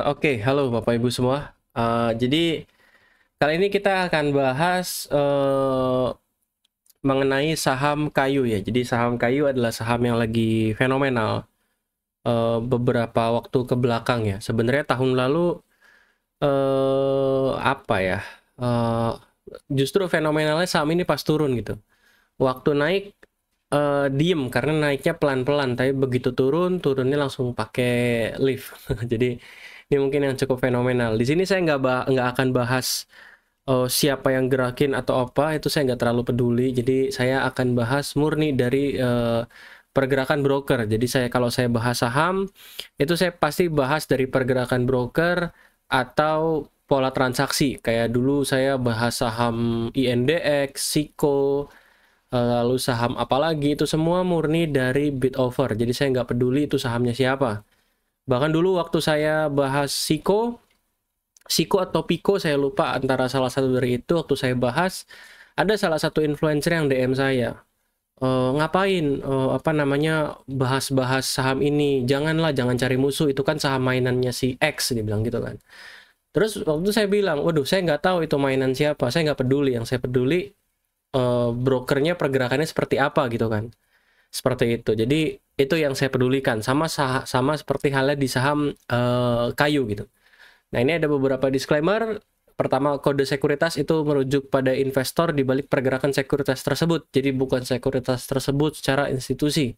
Oke, halo Bapak Ibu semua. Jadi kali ini kita akan bahas mengenai saham kayu ya. Jadi saham kayu adalah saham yang lagi fenomenal beberapa waktu ke belakang ya. Sebenarnya tahun lalu apa ya? eh, Justru fenomenalnya saham ini pas turun gitu. Waktu naik diem karena naiknya pelan-pelan, tapi begitu turunnya langsung pakai lift. Jadi ini mungkin yang cukup fenomenal. Di sini saya nggak akan bahas siapa yang gerakin atau apa, itu saya nggak terlalu peduli. Jadi saya akan bahas murni dari pergerakan broker. Jadi kalau saya bahas saham, itu saya pasti bahas dari pergerakan broker atau pola transaksi. Kayak dulu saya bahas saham INDX, SIKO, lalu saham apalagi itu semua murni dari bid over. Jadi saya nggak peduli itu sahamnya siapa. Bahkan dulu waktu saya bahas Siko atau Piko saya lupa antara salah satu dari itu waktu saya bahas ada salah satu influencer yang DM saya. Ngapain apa namanya bahas-bahas saham ini? Jangan cari musuh itu kan saham mainannya si X dia bilang gitu kan. Terus waktu itu saya bilang, waduh saya nggak tahu itu mainan siapa, saya nggak peduli. Yang saya peduli brokernya pergerakannya seperti apa gitu kan. Seperti itu. Jadi itu yang saya pedulikan sama seperti halnya di saham kayu gitu. Nah, ini ada beberapa disclaimer. Pertama, kode sekuritas itu merujuk pada investor di balik pergerakan sekuritas tersebut. Jadi bukan sekuritas tersebut secara institusi.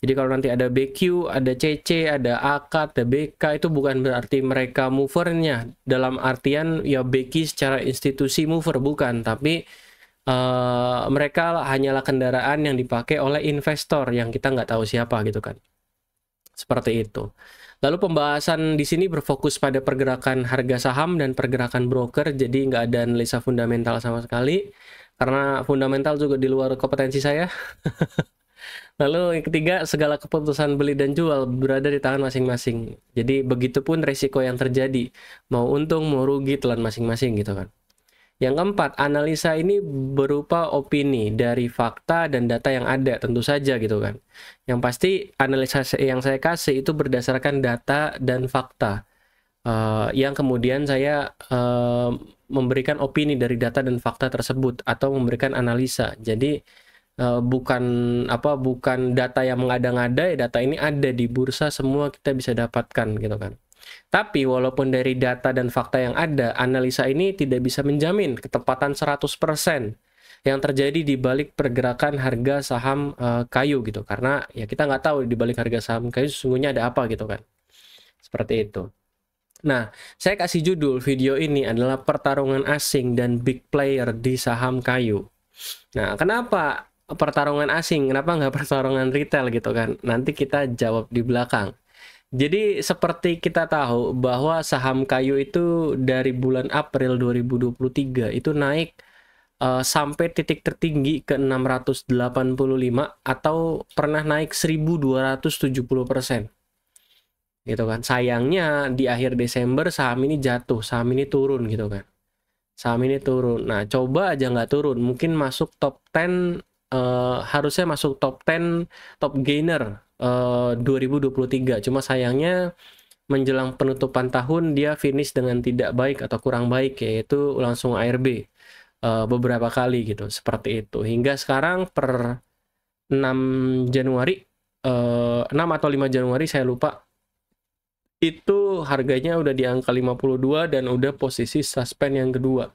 Jadi kalau nanti ada BQ, ada CC, ada AK, ada BK, itu bukan berarti mereka movernya. Dalam artian ya BQ secara institusi mover, bukan. Tapi mereka hanyalah kendaraan yang dipakai oleh investor yang kita nggak tahu siapa gitu kan. Seperti itu. Lalu pembahasan di sini berfokus pada pergerakan harga saham dan pergerakan broker, jadi nggak ada analisa fundamental sama sekali, karena fundamental juga di luar kompetensi saya. Lalu yang ketiga, segala keputusan beli dan jual berada di tangan masing-masing. Jadi begitupun resiko yang terjadi, mau untung mau rugi telan masing-masing gitu kan. Yang keempat, analisa ini berupa opini dari fakta dan data yang ada, tentu saja gitu kan. Yang pasti analisa yang saya kasih itu berdasarkan data dan fakta. Yang kemudian saya memberikan opini dari data dan fakta tersebut atau memberikan analisa. Jadi bukan data yang mengada-ngada, data ini ada di bursa semua kita bisa dapatkan gitu kan. Tapi walaupun dari data dan fakta yang ada, analisa ini tidak bisa menjamin ketepatan 100% yang terjadi di balik pergerakan harga saham kayu gitu. Karena ya kita nggak tahu di balik harga saham kayu sesungguhnya ada apa gitu kan. Seperti itu. Nah, saya kasih judul video ini adalah pertarungan asing dan big player di saham kayu. Nah, kenapa pertarungan asing? Kenapa nggak pertarungan retail gitu kan? Nanti kita jawab di belakang. Jadi seperti kita tahu bahwa saham kayu itu dari bulan April 2023 itu naik sampai titik tertinggi ke 685 atau pernah naik 1270% gitu kan. Sayangnya di akhir Desember saham ini jatuh, saham ini turun gitu kan. Saham ini turun. Nah, coba aja nggak turun, mungkin masuk top 10, harusnya masuk top 10 top gainer 2023. Cuma sayangnya menjelang penutupan tahun dia finish dengan tidak baik atau kurang baik, yaitu langsung ARB beberapa kali gitu, seperti itu. Hingga sekarang per 6 Januari 6 atau 5 Januari saya lupa, itu harganya udah di angka 52 dan udah posisi suspend yang kedua.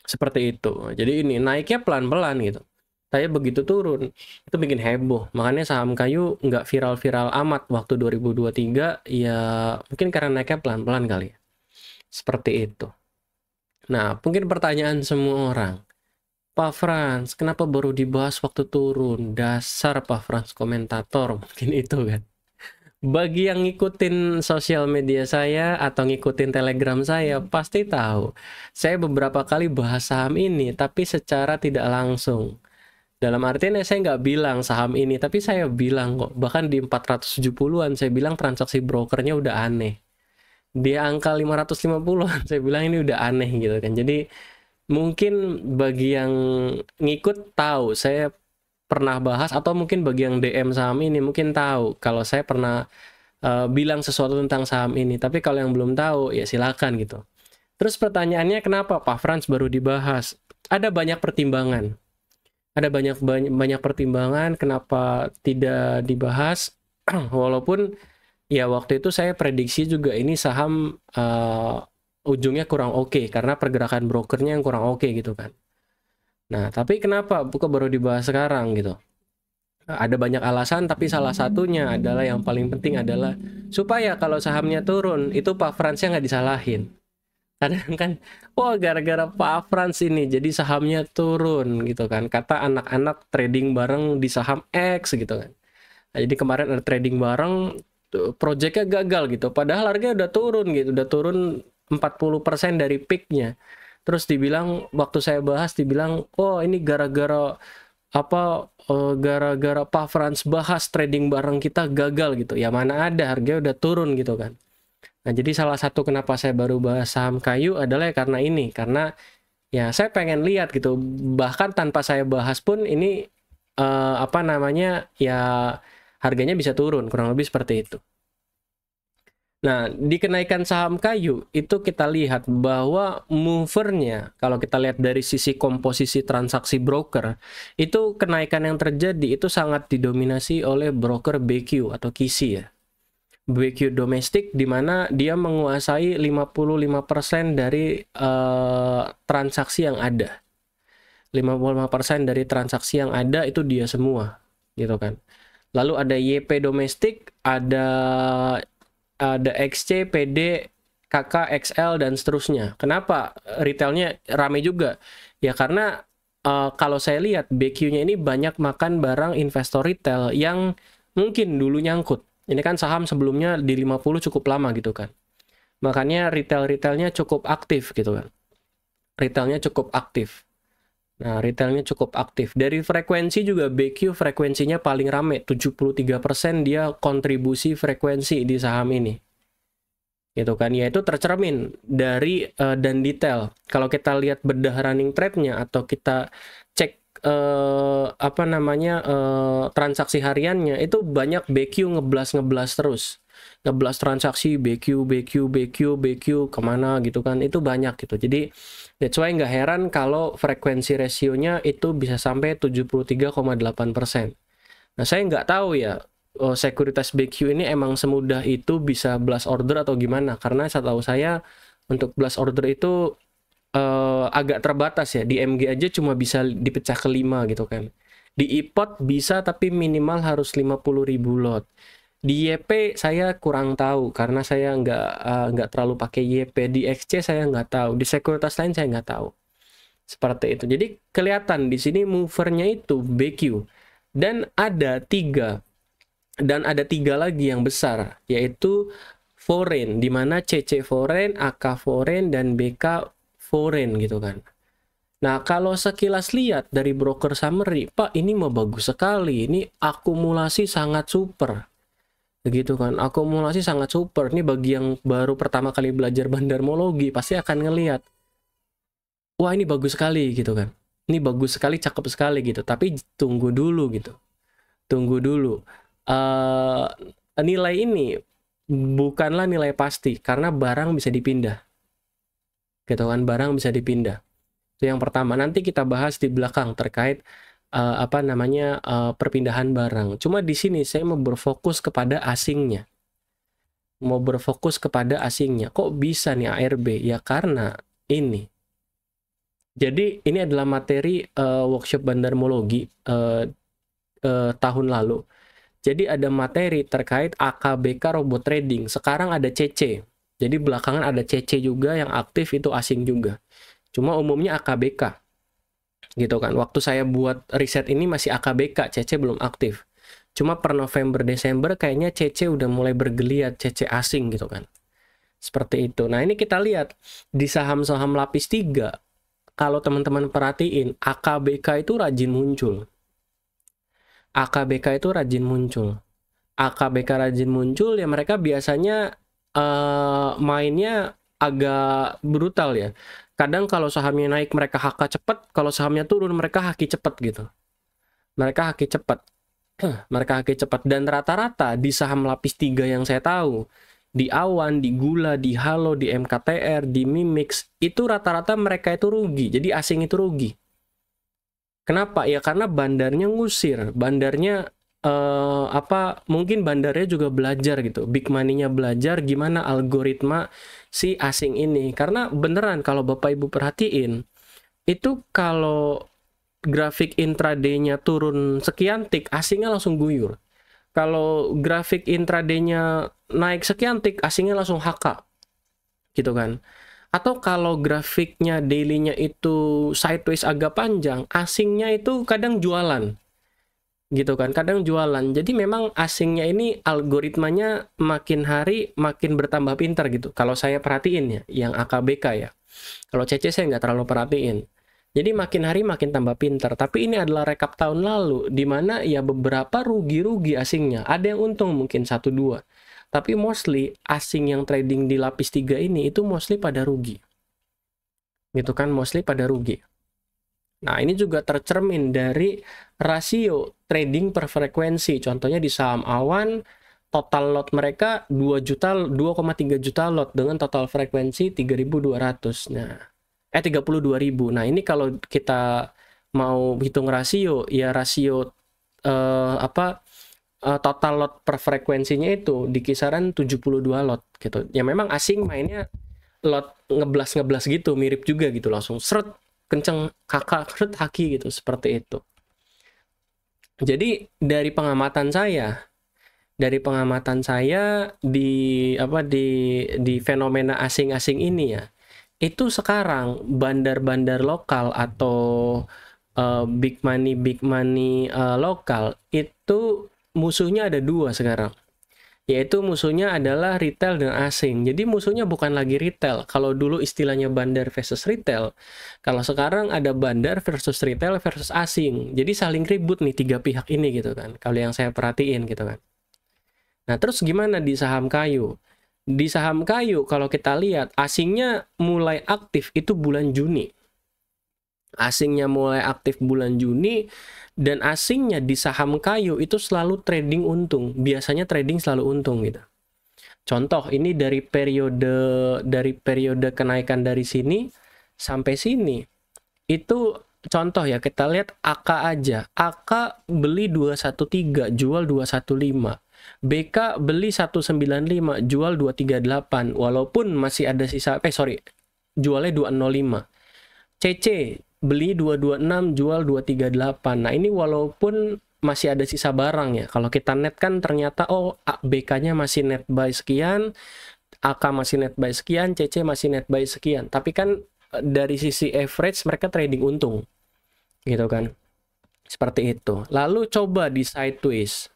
Seperti itu. Jadi ini naiknya pelan-pelan gitu. Tapi begitu turun, itu bikin heboh. Makanya saham kayu nggak viral-viral amat waktu 2023, ya mungkin karena naiknya pelan-pelan kali ya. Seperti itu. Nah, mungkin pertanyaan semua orang, Pak Frans, kenapa baru dibahas waktu turun? Dasar Pak Frans komentator, mungkin itu kan. Bagi yang ngikutin sosial media saya atau ngikutin Telegram saya, pasti tahu. Saya beberapa kali bahas saham ini, tapi secara tidak langsung. Dalam artian saya nggak bilang saham ini, tapi saya bilang kok, bahkan di 470-an saya bilang transaksi brokernya udah aneh. Di angka 550-an saya bilang ini udah aneh gitu kan. Jadi mungkin bagi yang ngikut tahu saya pernah bahas, atau mungkin bagi yang DM saham ini mungkin tahu kalau saya pernah bilang sesuatu tentang saham ini. Tapi kalau yang belum tahu, ya silakan gitu. Terus pertanyaannya kenapa Pak Frans baru dibahas? Ada banyak pertimbangan. Ada banyak pertimbangan kenapa tidak dibahas. Walaupun ya waktu itu saya prediksi juga ini saham ujungnya kurang oke karena pergerakan brokernya yang kurang oke gitu kan. Nah, tapi kenapa buka baru dibahas sekarang gitu? Ada banyak alasan, tapi salah satunya adalah yang paling penting adalah supaya kalau sahamnya turun, itu Pak Fransnya nggak disalahin. Kadang kan, wah gara-gara Pak Frans ini jadi sahamnya turun gitu kan. Kata anak-anak trading bareng di saham X gitu kan. Nah, jadi kemarin ada trading bareng, proyeknya gagal gitu. Padahal harganya udah turun gitu, udah turun 40% dari peaknya. Terus dibilang, waktu saya bahas dibilang, oh ini gara-gara gara-gara Pak Frans bahas trading bareng kita gagal gitu. Ya mana ada, harganya udah turun gitu kan. Nah, jadi salah satu kenapa saya baru bahas saham kayu adalah karena ini, karena ya saya pengen lihat gitu. Bahkan tanpa saya bahas pun ini ya harganya bisa turun, kurang lebih seperti itu. Nah, di kenaikan saham kayu itu kita lihat bahwa movernya, kalau kita lihat dari sisi komposisi transaksi broker, itu kenaikan yang terjadi itu sangat didominasi oleh broker BQ atau KISI ya. BQ domestik di mana dia menguasai 55% dari transaksi yang ada. 55% dari transaksi yang ada itu dia semua, gitu kan. Lalu ada YP domestik, ada XC, PD, KK, XL, dan seterusnya. Kenapa retailnya rame juga? Ya karena kalau saya lihat BQ-nya ini banyak makan barang investor retail yang mungkin dulu nyangkut. Ini kan saham sebelumnya di 50 cukup lama gitu kan. Makanya retailnya cukup aktif gitu kan. Retailnya cukup aktif. Nah, retailnya cukup aktif. Dari frekuensi juga BQ frekuensinya paling rame, 73% dia kontribusi frekuensi di saham ini. Gitu kan. Ya itu tercermin dari dan detail. Kalau kita lihat bedah running trade-nya atau kita cek transaksi hariannya itu banyak BQ ngeblas terus. Ngeblas transaksi BQ kemana gitu kan, itu banyak gitu. Jadi that's why nggak heran kalau frekuensi rasionya itu bisa sampai 73,8%. Nah saya nggak tahu ya sekuritas BQ ini emang semudah itu bisa blast order atau gimana, karena setahu saya untuk blast order itu agak terbatas ya. Di MG aja cuma bisa dipecah ke 5 gitu kan. Di IPOT bisa tapi minimal harus 50.000 lot. Di YP saya kurang tahu karena saya nggak terlalu pakai YP. Di XC saya nggak tahu. Di sekuritas lain saya nggak tahu. Seperti itu. Jadi kelihatan di sini movernya itu BQ. Dan ada tiga lagi yang besar, yaitu foreign, di mana CC foreign, AK foreign, dan BK foreign gitu kan. Nah, kalau sekilas lihat dari broker summary, Pak, ini mau bagus sekali. Ini akumulasi sangat super. Begitu kan, akumulasi sangat super. Ini bagi yang baru pertama kali belajar bandarmologi, pasti akan ngelihat. Wah, ini bagus sekali gitu kan. Ini bagus sekali, cakep sekali gitu. Tapi tunggu dulu gitu. Tunggu dulu. Nilai ini bukanlah nilai pasti, karena barang bisa dipindah. Gitu kan, barang bisa dipindah. Itu yang pertama. Nanti kita bahas di belakang terkait perpindahan barang. Cuma di sini saya mau berfokus kepada asingnya. Kok bisa nih ARB? Ya karena ini. Jadi ini adalah materi workshop bandarmologi tahun lalu. Jadi ada materi terkait AKBK robot trading. Sekarang ada CC. Jadi belakangan ada CC juga yang aktif, itu asing juga. Cuma umumnya AKBK. Gitu kan. Waktu saya buat riset ini masih AKBK, CC belum aktif. Cuma per November Desember kayaknya CC udah mulai bergeliat, CC asing gitu kan. Seperti itu. Nah, ini kita lihat di saham-saham lapis 3, kalau teman-teman perhatiin, AKBK itu rajin muncul. AKBK rajin muncul, ya mereka biasanya mainnya agak brutal ya. Kadang kalau sahamnya naik mereka HK cepat, kalau sahamnya turun mereka haki cepat gitu. Mereka HQ cepat dan rata-rata di saham lapis 3 yang saya tahu, di Awan, di Gula, di Halo, di MKTR, di Mimix, itu rata-rata mereka itu rugi. Jadi asing itu rugi. Kenapa? Ya karena bandarnya ngusir, bandarnya mungkin bandarnya juga belajar gitu, big money-nya belajar gimana algoritma si asing ini. Karena beneran kalau Bapak Ibu perhatiin, itu kalau grafik intraday-nya turun sekian tik, asingnya langsung guyur. Kalau grafik intraday-nya naik sekian tik, asingnya langsung HK, gitu kan. Atau kalau grafiknya daily-nya itu sideways agak panjang, asingnya itu kadang jualan, gitu kan. Kadang jualan. Jadi memang asingnya ini algoritmanya makin hari makin bertambah pintar gitu. Kalau saya perhatiin ya, yang AKBK ya. Kalau CC saya nggak terlalu perhatiin. Jadi makin hari makin tambah pintar. Tapi ini adalah rekap tahun lalu, di mana ya beberapa rugi-rugi asingnya. Ada yang untung mungkin 1-2. Tapi mostly asing yang trading di lapis 3 ini itu mostly pada rugi. Gitu kan, mostly pada rugi. Nah, ini juga tercermin dari rasio trading per frekuensi. Contohnya di saham Awan, total lot mereka 2,3 juta lot dengan total frekuensi 3.200. Nah, 32.000. Nah, ini kalau kita mau hitung rasio, ya rasio total lot per frekuensinya itu di kisaran 72 lot gitu. Ya memang asing mainnya lot ngeblas gitu, mirip juga gitu, langsung seret kenceng kakak seret haki gitu, seperti itu. Jadi dari pengamatan saya di fenomena asing-asing ini ya, itu sekarang bandar-bandar lokal atau big money lokal itu musuhnya ada 2 sekarang. Yaitu musuhnya adalah retail dan asing. Jadi musuhnya bukan lagi retail. Kalau dulu istilahnya bandar versus retail, kalau sekarang ada bandar versus retail versus asing. Jadi saling ribut nih 3 pihak ini gitu kan. Kalau yang saya perhatiin gitu kan. Nah, terus gimana di saham kayu? Di saham kayu kalau kita lihat asingnya mulai aktif itu bulan Juni. Asingnya mulai aktif bulan Juni, dan asingnya di saham kayu itu selalu trading untung. Biasanya trading selalu untung gitu. Contoh ini dari periode kenaikan dari sini sampai sini. Itu contoh ya, kita lihat AK aja. AK beli 213, jual 215. BK beli 195, jual 238. Walaupun masih ada sisa, jualnya 205. CC beli 226, jual 238. Nah, ini walaupun masih ada sisa barang ya. Kalau kita net kan ternyata BK-nya masih net buy sekian, AK masih net buy sekian, CC masih net buy sekian. Tapi kan dari sisi average mereka trading untung. Gitu kan. Seperti itu. Lalu coba di sideways.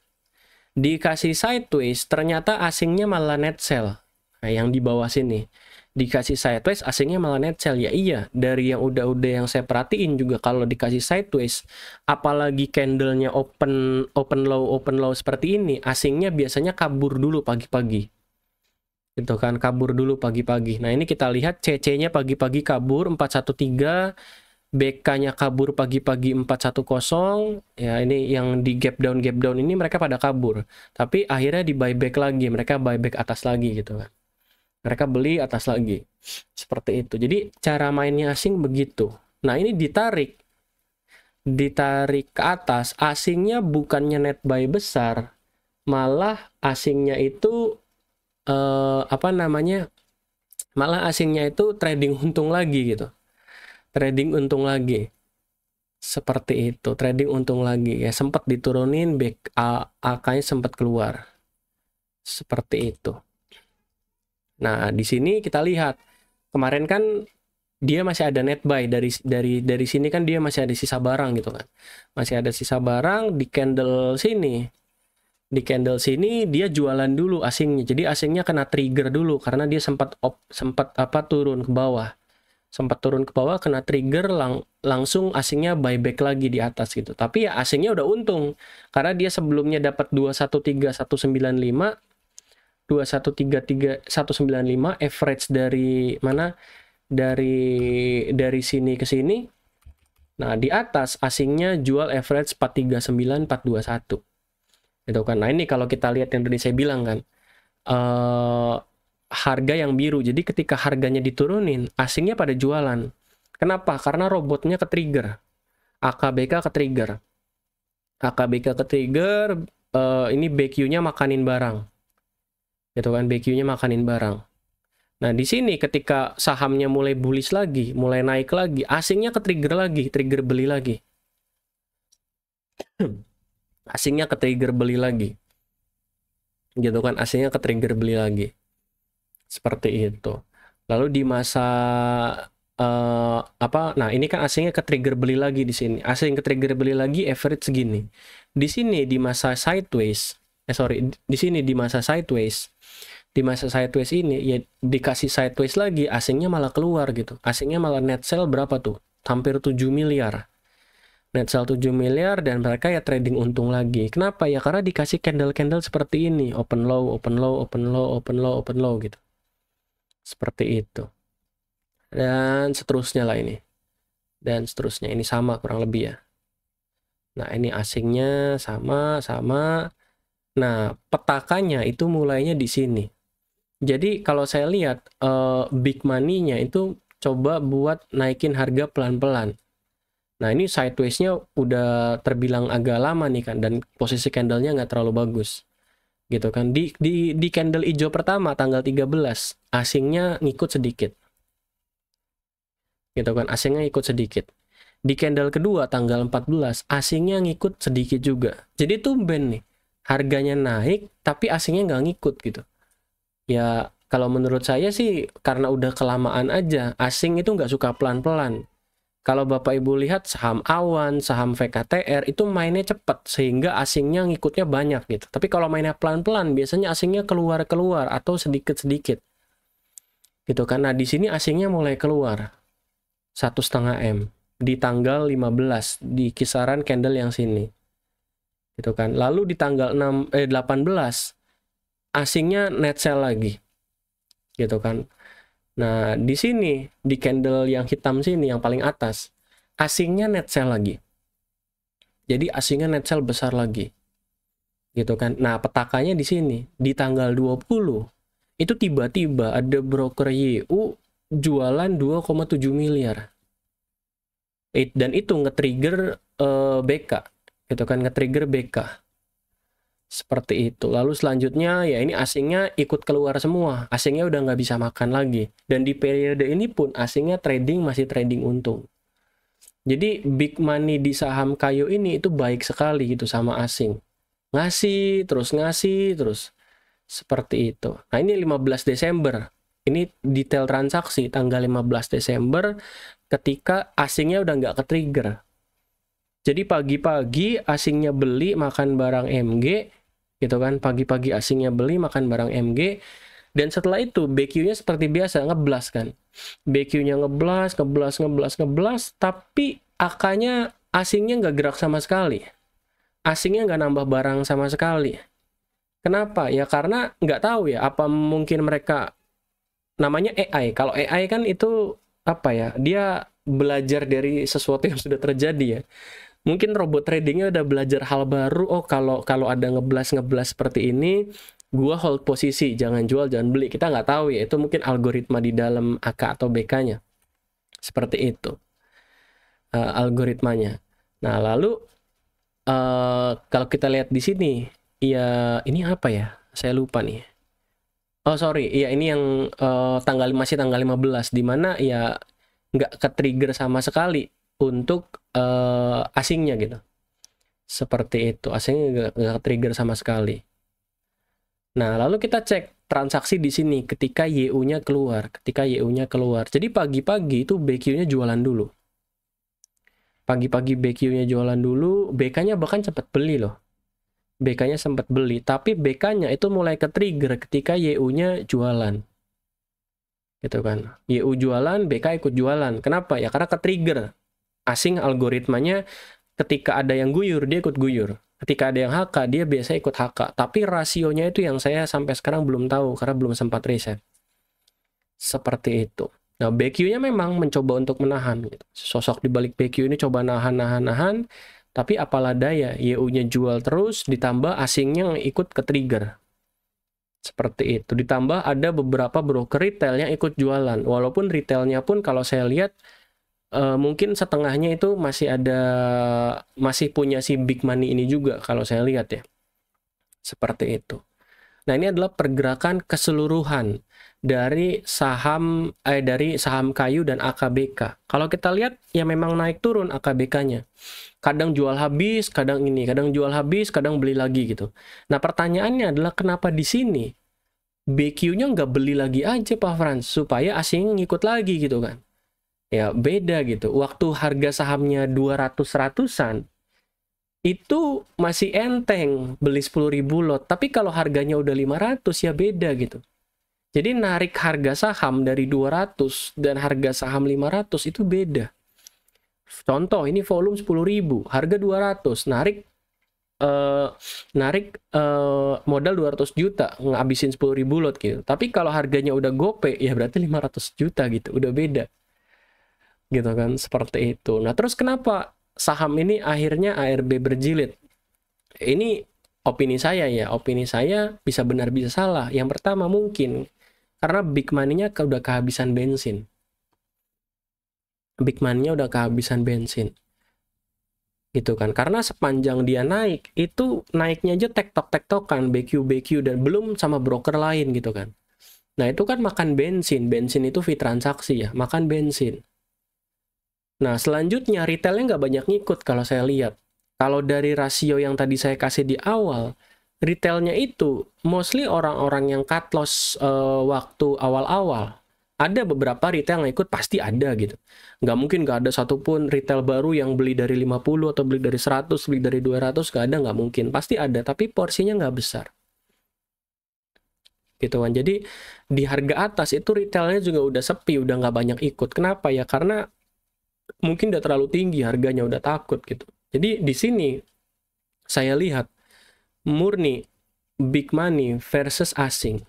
Dikasih sideways, ternyata asingnya malah net sell. Nah, yang di bawah sini. Dikasih sideways, asingnya malah net sell. Ya iya, dari yang udah yang saya perhatiin juga kalau dikasih sideways, apalagi candlenya open low seperti ini, asingnya biasanya kabur dulu pagi-pagi. Gitu kan, kabur dulu pagi-pagi. Nah, ini kita lihat CC-nya pagi-pagi kabur 413, BK-nya kabur pagi-pagi 410. Ya, ini yang di gap down ini mereka pada kabur. Tapi akhirnya di buyback lagi, mereka buyback atas lagi gitu kan. Mereka beli atas lagi. Seperti itu. Jadi cara mainnya asing begitu. Nah, ini ditarik ke atas, asingnya bukannya net buy besar, malah asingnya itu malah asingnya itu trading untung lagi gitu. Trading untung lagi. Seperti itu, trading untung lagi. Ya sempat diturunin, AK-nya sempat keluar. Seperti itu. Nah, di sini kita lihat kemarin kan dia masih ada net buy dari sini kan dia masih ada sisa barang gitu kan. Masih ada sisa barang di candle sini. Di candle sini dia jualan dulu asingnya. Jadi asingnya kena trigger dulu karena dia sempat turun ke bawah. Sempat turun ke bawah kena trigger langsung asingnya buyback lagi di atas gitu. Tapi ya asingnya udah untung karena dia sebelumnya dapat 213.195, 2133 195 average dari mana, dari sini ke sini. Nah, di atas asingnya jual average 439 421. gitu kan. Nah ini kalau kita lihat yang tadi saya bilang kan, harga yang biru. Jadi ketika harganya diturunin, asingnya pada jualan. Kenapa? Karena robotnya ke-trigger. AKBK ke-trigger. AKBK ke-trigger, ini BQ-nya makanin barang. Gitu kan, BQ-nya makanin barang. Nah, di sini ketika sahamnya mulai bullish lagi, mulai naik lagi, asingnya ke-trigger lagi, trigger beli lagi. Asingnya ke-trigger beli lagi. Gitu kan, asingnya ke-trigger beli lagi. Seperti itu. Lalu di masa nah ini kan asingnya ke-trigger beli lagi di sini. Asing ke-trigger beli lagi average segini. Di sini di masa sideways, di sini di masa sideways. Di masa sideways ini ya dikasih sideways lagi, asingnya malah keluar gitu. Asingnya malah net sell berapa tuh? Hampir 7 miliar. Net sell 7 miliar dan mereka ya trading untung lagi. Kenapa? Ya karena dikasih candle-candle seperti ini, open low, open low, open low, open low, open low gitu. Seperti itu. Dan seterusnya lah ini. Dan seterusnya ini sama kurang lebih ya. Nah, ini asingnya sama. Nah, petakannya itu mulainya di sini. Jadi kalau saya lihat big money-nya itu coba buat naikin harga pelan-pelan. Nah ini sideways-nya udah terbilang agak lama nih kan, dan posisi candle-nya nggak terlalu bagus. Gitu kan. Di candle hijau pertama tanggal 13, asingnya ngikut sedikit. Gitu kan, asingnya ikut sedikit. Di candle kedua tanggal 14, asingnya ngikut sedikit juga. Jadi tumben nih, harganya naik tapi asingnya nggak ngikut gitu. Ya, kalau menurut saya sih karena udah kelamaan aja, asing itu nggak suka pelan-pelan. Kalau Bapak Ibu lihat saham Awan, saham VKTR itu mainnya cepat sehingga asingnya ngikutnya banyak gitu. Tapi kalau mainnya pelan-pelan, biasanya asingnya keluar-keluar atau sedikit-sedikit. Gitu kan. Nah, di sini asingnya mulai keluar. 1,5 M di tanggal 15 di kisaran candle yang sini. Gitu kan. Lalu di tanggal 18 asingnya net sell lagi. Gitu kan. Nah, di sini, di candle yang hitam sini, yang paling atas, asingnya net sell lagi. Jadi, asingnya net sell besar lagi. Gitu kan. Nah, petakannya di sini, di tanggal 20, itu tiba-tiba ada broker YU jualan 2,7 miliar. Dan itu nge-trigger BK. Gitu kan, nge-trigger BK. Seperti itu. Lalu selanjutnya ya ini asingnya ikut keluar semua. Asingnya udah nggak bisa makan lagi. Dan di periode ini pun asingnya masih trading untung. Jadi big money di saham kayu ini itu baik sekali gitu sama asing. Ngasih terus. Seperti itu. Nah ini 15 Desember. Ini detail transaksi tanggal 15 Desember ketika asingnya udah nggak ke-trigger. Jadi pagi-pagi asingnya beli makan barang MG. Gitu kan, pagi-pagi asingnya beli makan barang MG, dan setelah itu BQ-nya seperti biasa ngeblas kan, BQ-nya ngeblas, tapi AK-nya asingnya nggak gerak sama sekali, asingnya nggak nambah barang sama sekali. Kenapa? Ya karena nggak tahu ya, apa mungkin mereka namanya AI. Kalau AI kan itu apa ya, dia belajar dari sesuatu yang sudah terjadi ya. Mungkin robot tradingnya udah belajar hal baru. Oh, kalau ada ngeblas seperti ini, gua hold posisi, jangan jual, jangan beli. Kita nggak tahu ya, itu mungkin algoritma di dalam AK atau BK-nya. Seperti itu algoritmanya. Nah, lalu kalau kita lihat di sini, ya ini apa ya? Saya lupa nih. Oh, sorry. Ya ini yang masih tanggal 15, di mana ya nggak ke-trigger sama sekali untuk asingnya gitu. Seperti itu, asingnya nggak trigger sama sekali. Nah, lalu kita cek transaksi di sini ketika YU-nya keluar. Jadi pagi-pagi itu BQ-nya jualan dulu. Pagi-pagi BQ-nya jualan dulu, BK-nya bahkan sempat beli loh. BK-nya sempat beli, tapi BK-nya itu mulai ke-trigger ketika YU-nya jualan. Gitu kan. YU jualan, BK ikut jualan. Kenapa? Ya karena ke-trigger. Asing algoritmanya ketika ada yang guyur, dia ikut guyur. Ketika ada yang HK, dia biasa ikut HK. Tapi rasionya itu yang saya sampai sekarang belum tahu, karena belum sempat riset. Seperti itu. Nah, BQ-nya memang mencoba untuk menahan. Gitu. Sosok di balik BQ ini coba nahan. Tapi apalah daya, YU-nya jual terus, ditambah asingnya ikut ke trigger. Seperti itu. Ditambah ada beberapa broker retail yang ikut jualan. Walaupun retailnya pun kalau saya lihat mungkin setengahnya itu masih punya si big money ini juga kalau saya lihat ya. Seperti itu. Nah, ini adalah pergerakan keseluruhan dari saham kayu dan AKBK. Kalau kita lihat ya memang naik turun AKBK-nya. Kadang jual habis, kadang kadang jual habis, kadang beli lagi gitu. Nah, pertanyaannya adalah kenapa di sini BQ-nya nggak beli lagi aja Pak Frans, supaya asing ngikut lagi gitu kan. Ya beda gitu. Waktu harga sahamnya 200-ratusan, itu masih enteng beli 10.000 lot. Tapi kalau harganya udah 500 ya beda gitu. Jadi narik harga saham dari 200 dan harga saham 500 itu beda. Contoh ini volume 10.000, harga 200, narik modal 200 juta, ngabisin 10.000 lot gitu. Tapi kalau harganya udah gope ya berarti 500 juta gitu, udah beda. Gitu kan, seperti itu. Nah, terus kenapa saham ini akhirnya ARB berjilid? Ini opini saya ya, opini saya bisa benar bisa salah. Yang pertama mungkin karena big money-nya udah kehabisan bensin. Big money-nya udah kehabisan bensin. Gitu kan. Karena sepanjang dia naik, itu naiknya aja tektok-tektokan, BQ dan belum sama broker lain gitu kan. Nah, itu kan makan bensin. Bensin itu fee transaksi ya, makan bensin. Nah, selanjutnya retailnya nggak banyak ngikut kalau saya lihat. Kalau dari rasio yang tadi saya kasih di awal, retailnya itu mostly orang-orang yang cut loss waktu awal-awal. Ada beberapa retail yang ikut, pasti ada gitu. Nggak mungkin nggak ada satupun retail baru yang beli dari 50 atau beli dari 100, beli dari 200, nggak ada, nggak mungkin. Pasti ada, tapi porsinya nggak besar. Gitu kan. Jadi di harga atas itu retailnya juga udah sepi, udah nggak banyak ikut. Kenapa ya? Karena mungkin udah terlalu tinggi harganya, udah takut gitu. Jadi di sini saya lihat murni big money versus asing.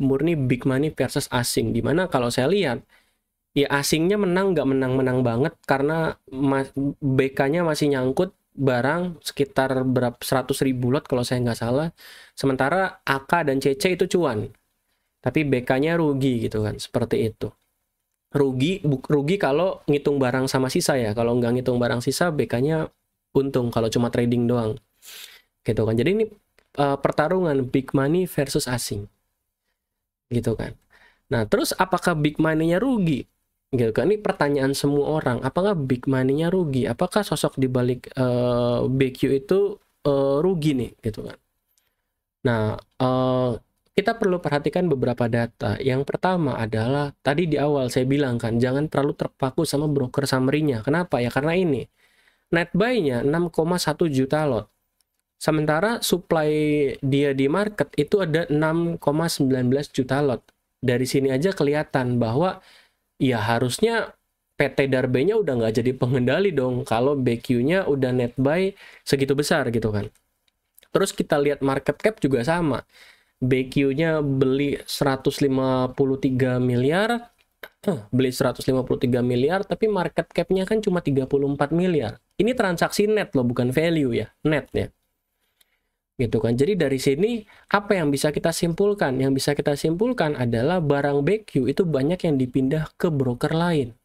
Murni big money versus asing. Dimana kalau saya lihat ya asingnya menang nggak menang-menang banget karena BK-nya masih nyangkut barang sekitar berapa 100.000 lot kalau saya nggak salah. Sementara AK dan CC itu cuan. Tapi BK-nya rugi gitu kan, seperti itu. Rugi kalau ngitung barang sama sisa ya. Kalau nggak ngitung barang sisa, BK-nya untung kalau cuma trading doang. Gitu kan. Jadi ini pertarungan big money versus asing. Gitu kan. Nah, terus apakah big money-nya rugi? Gitu kan. Ini pertanyaan semua orang. Apakah big money-nya rugi? Apakah sosok di balik BQ itu rugi nih, gitu kan. Nah, kita perlu perhatikan beberapa data. Yang pertama adalah, tadi di awal saya bilang kan, jangan terlalu terpaku sama broker summary-nya. Kenapa ya? Karena ini, net buy-nya 6,1 juta lot. Sementara supply dia di market itu ada 6,19 juta lot. Dari sini aja kelihatan bahwa ya harusnya PT Darbe-nya udah nggak jadi pengendali dong kalau BQ-nya udah net buy segitu besar gitu kan. Terus kita lihat market cap juga sama. BQ-nya beli 153 miliar, beli 153 miliar, tapi market cap-nya kan cuma 34 miliar. Ini transaksi net loh, bukan value ya, net ya. Gitu kan. Jadi dari sini apa yang bisa kita simpulkan? Yang bisa kita simpulkan adalah barang BQ itu banyak yang dipindah ke broker lain.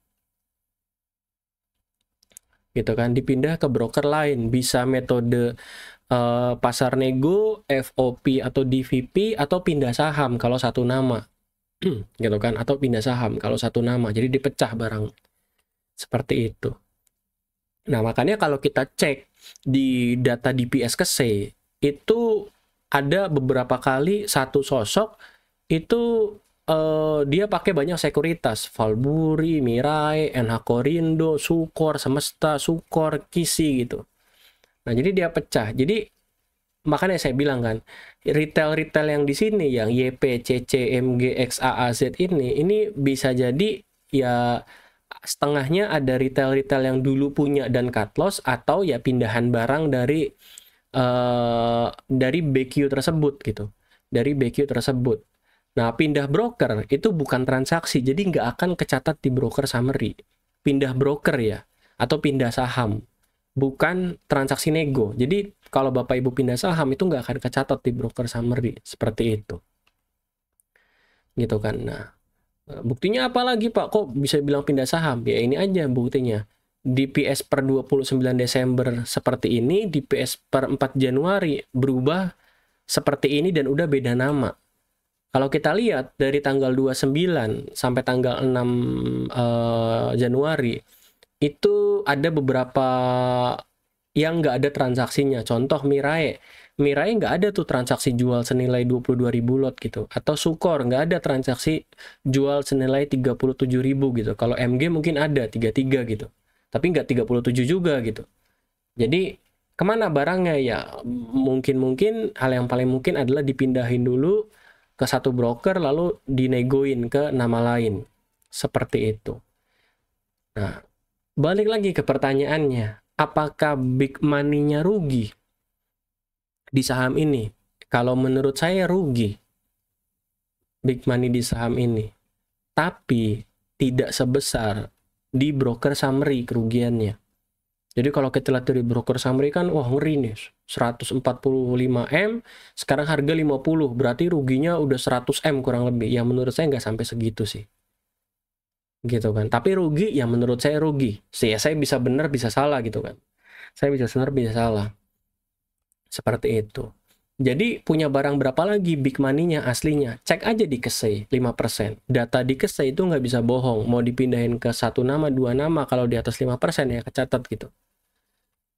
Gitu kan, dipindah ke broker lain. Bisa metode pasar nego, FOP atau DVP, atau pindah saham kalau satu nama. Gitu kan, atau pindah saham kalau satu nama. Jadi dipecah barang. Seperti itu. Nah, makanya kalau kita cek di data DPS KC, itu ada beberapa kali satu sosok itu dia pakai banyak sekuritas, Valburi, Mirai, NH Korindo, Sukor, Semesta, Sukor, Kisi gitu. Nah, jadi dia pecah. Jadi makanya saya bilang kan, retail-retail yang di sini yang YP, CC, MG, XAAZ ini bisa jadi ya setengahnya ada retail-retail yang dulu punya dan cut loss, atau ya pindahan barang dari BQ tersebut gitu, dari BQ tersebut. Nah, pindah broker itu bukan transaksi, jadi nggak akan kecatat di broker summary. Pindah broker ya, atau pindah saham. bukan transaksi nego. Jadi kalau Bapak Ibu pindah saham itu nggak akan kecatat di broker summary seperti itu. Gitu kan. Nah, buktinya apa lagi Pak? Kok bisa bilang pindah saham? Ya ini aja buktinya. DPS per 29 Desember seperti ini, DPS per 4 Januari berubah seperti ini dan udah beda nama. Kalau kita lihat dari tanggal 29 sampai tanggal 6 Januari, itu ada beberapa yang nggak ada transaksinya. Contoh Mirai. Mirai nggak ada tuh transaksi jual senilai 22.000 lot gitu. Atau Sukor nggak ada transaksi jual senilai 37.000 gitu. Kalau MG mungkin ada 33 gitu. Tapi nggak 37 juga gitu. Jadi kemana barangnya ya? Mungkin hal yang paling mungkin adalah dipindahin dulu ke satu broker lalu dinegoin ke nama lain. Seperti itu. Nah, balik lagi ke pertanyaannya. Apakah big money-nya rugi di saham ini? Kalau menurut saya rugi big money di saham ini. Tapi tidak sebesar di broker summary kerugiannya. Jadi kalau kita lihat dari broker summary kan, wah ngeri nih, 145M, sekarang harga 50, berarti ruginya udah 100M kurang lebih. Ya menurut saya nggak sampai segitu sih. Gitu kan. Tapi rugi, ya menurut saya rugi. Ya saya bisa benar, bisa salah gitu kan. Saya bisa benar, bisa salah. Seperti itu. Jadi punya barang berapa lagi big money-nya aslinya? Cek aja di Kesei 5%. Data di Kesei itu nggak bisa bohong. Mau dipindahin ke satu nama, dua nama, kalau di atas 5% ya kecatat gitu.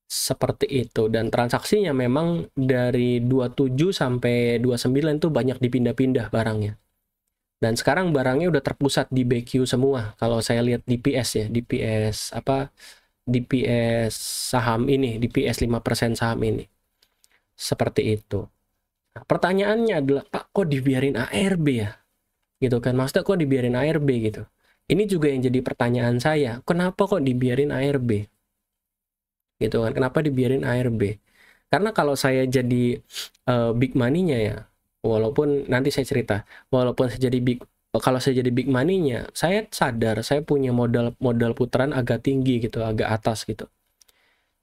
Seperti itu. Dan transaksinya memang dari 27 sampai 29 itu banyak dipindah-pindah barangnya. Dan sekarang barangnya udah terpusat di BQ semua. Kalau saya lihat DPS ya, DPS apa? DPS saham ini, DPS 5% saham ini. Seperti itu. Nah, pertanyaannya adalah, Pak, kok dibiarin ARB ya? Gitu kan, maksudnya kok dibiarin ARB gitu? Ini juga yang jadi pertanyaan saya, kenapa kok dibiarin ARB? Gitu kan, kenapa dibiarin ARB? Karena kalau saya jadi big money-nya ya, walaupun nanti saya cerita, walaupun saya jadi kalau saya jadi big money-nya, saya sadar saya punya modal putaran agak tinggi gitu, agak atas gitu.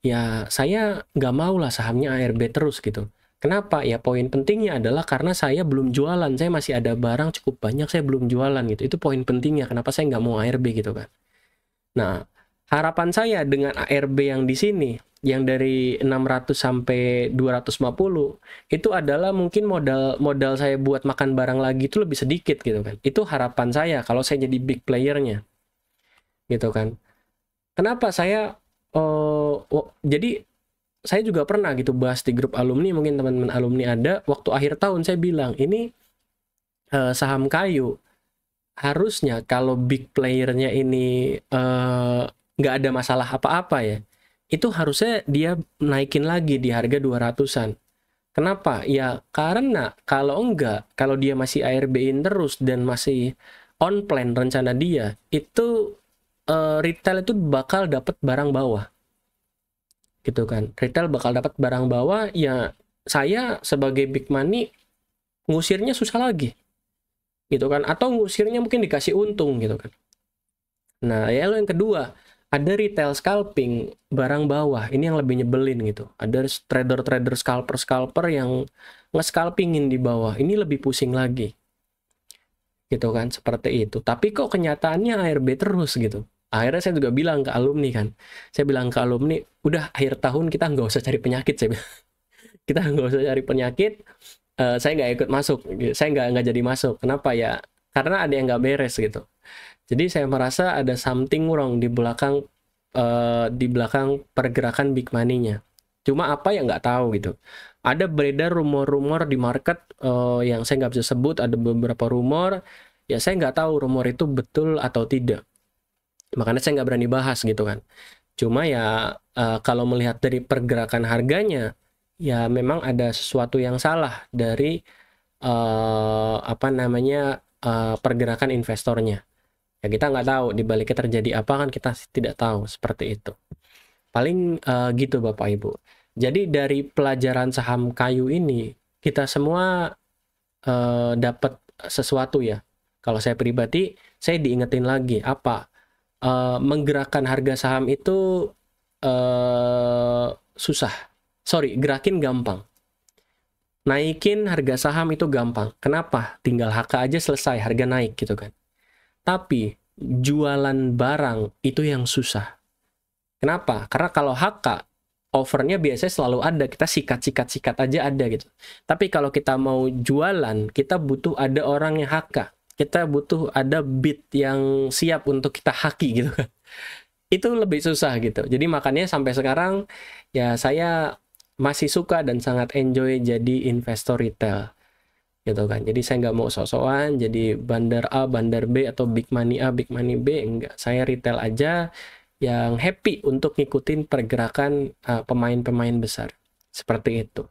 Ya saya nggak mau lah sahamnya ARB terus gitu. Kenapa? Ya poin pentingnya adalah karena saya belum jualan, saya masih ada barang cukup banyak, saya belum jualan gitu. Itu poin pentingnya, kenapa saya nggak mau ARB gitu kan. Nah, harapan saya dengan ARB yang di sini, yang dari 600 sampai 250, itu adalah mungkin modal saya buat makan barang lagi itu lebih sedikit gitu kan. Itu harapan saya kalau saya jadi big playernya gitu kan. Kenapa saya jadi saya juga pernah gitu bahas di grup alumni, mungkin teman-teman alumni ada, waktu akhir tahun saya bilang, ini saham kayu, harusnya kalau big playernya ini nggak ada masalah apa-apa ya, itu harusnya dia naikin lagi di harga 200-an. Kenapa? Ya karena kalau enggak, kalau dia masih ARB-in terus dan masih on plan rencana dia, itu retail itu bakal dapat barang bawah. Gitu kan. Retail bakal dapat barang bawah, ya saya sebagai big money ngusirnya susah lagi. Gitu kan. Atau ngusirnya mungkin dikasih untung gitu kan. Nah, ya yang kedua, ada retail scalping barang bawah. Ini yang lebih nyebelin gitu. Ada trader-trader scalper yang nge-scalpingin di bawah. Ini lebih pusing lagi. Gitu kan, seperti itu. Tapi kok kenyataannya ARB terus gitu. Akhirnya saya juga bilang ke alumni kan. Saya bilang ke alumni, udah akhir tahun kita nggak usah cari penyakit. Saya bilang. Kita nggak usah cari penyakit. Saya nggak ikut masuk. Saya nggak jadi masuk. Kenapa ya? Karena ada yang nggak beres gitu. Jadi saya merasa ada something wrong di belakang pergerakan big money-nya. Cuma apa ya nggak tahu gitu. Ada beredar rumor-rumor di market yang saya nggak bisa sebut. Ada beberapa rumor. Ya saya nggak tahu rumor itu betul atau tidak. Makanya saya nggak berani bahas gitu kan. Cuma ya kalau melihat dari pergerakan harganya, ya memang ada sesuatu yang salah dari pergerakan investornya. Ya kita nggak tahu di baliknya terjadi apa, kan kita tidak tahu, seperti itu. Paling gitu Bapak Ibu. Jadi dari pelajaran saham kayu ini kita semua dapat sesuatu ya. Kalau saya pribadi, saya diingetin lagi apa menggerakkan harga saham itu susah. Sorry, gerakin gampang. Naikin harga saham itu gampang. Kenapa? Tinggal HK aja selesai, harga naik gitu kan. Tapi jualan barang itu yang susah. Kenapa? Karena kalau HK, offernya biasanya selalu ada. Kita sikat aja ada gitu. Tapi kalau kita mau jualan, kita butuh ada orang yang HK. Kita butuh ada bid yang siap untuk kita haki gitu kan. Itu lebih susah gitu. Jadi makanya sampai sekarang ya saya masih suka dan sangat enjoy jadi investor retail gitu kan. Jadi saya nggak mau sok-sokan jadi bandar A, bandar B atau big money A, big money B, enggak. Saya retail aja yang happy untuk ngikutin pergerakan pemain-pemain besar. Seperti itu.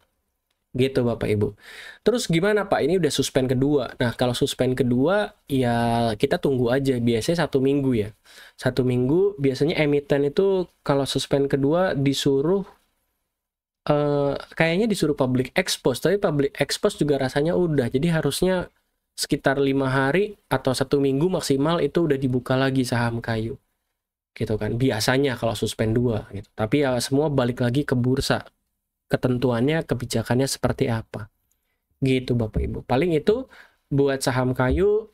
Gitu Bapak Ibu. Terus gimana Pak? Ini udah suspend kedua. Nah kalau suspend kedua ya kita tunggu aja. Biasanya 1 minggu ya. 1 minggu biasanya emiten itu kalau suspend kedua disuruh kayaknya disuruh public expose, tapi public expose juga rasanya udah. Jadi harusnya sekitar 5 hari atau 1 minggu maksimal itu udah dibuka lagi saham kayu. Gitu kan. Biasanya kalau suspend 2 gitu. Tapi ya semua balik lagi ke bursa. Ketentuannya, kebijakannya seperti apa. Gitu Bapak Ibu. Paling itu buat saham kayu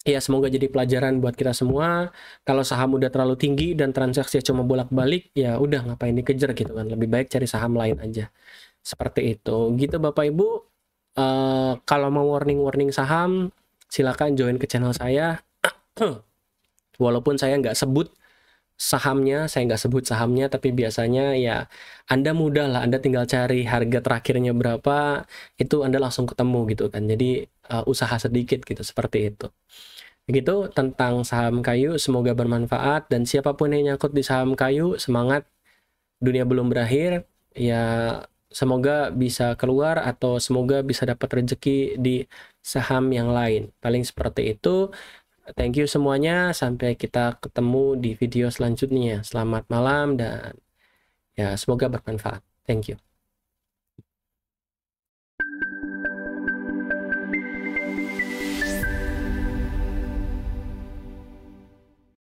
ya semoga jadi pelajaran buat kita semua. Kalau saham udah terlalu tinggi dan transaksi cuma bolak-balik, ya udah ngapain dikejar gitu kan. Lebih baik cari saham lain aja. Seperti itu. Gitu Bapak Ibu. Kalau mau warning-warning saham, silakan join ke channel saya. Walaupun saya nggak sebut sahamnya, tapi biasanya ya Anda mudah lah, Anda tinggal cari harga terakhirnya berapa, itu Anda langsung ketemu gitu kan. Jadi usaha sedikit gitu, seperti itu. Begitu tentang saham kayu, semoga bermanfaat, dan siapapun yang nyangkut di saham kayu, semangat, dunia belum berakhir, ya semoga bisa keluar atau semoga bisa dapat rezeki di saham yang lain. Paling seperti itu. Thank you semuanya, sampai kita ketemu di video selanjutnya. Selamat malam dan ya semoga bermanfaat. Thank you.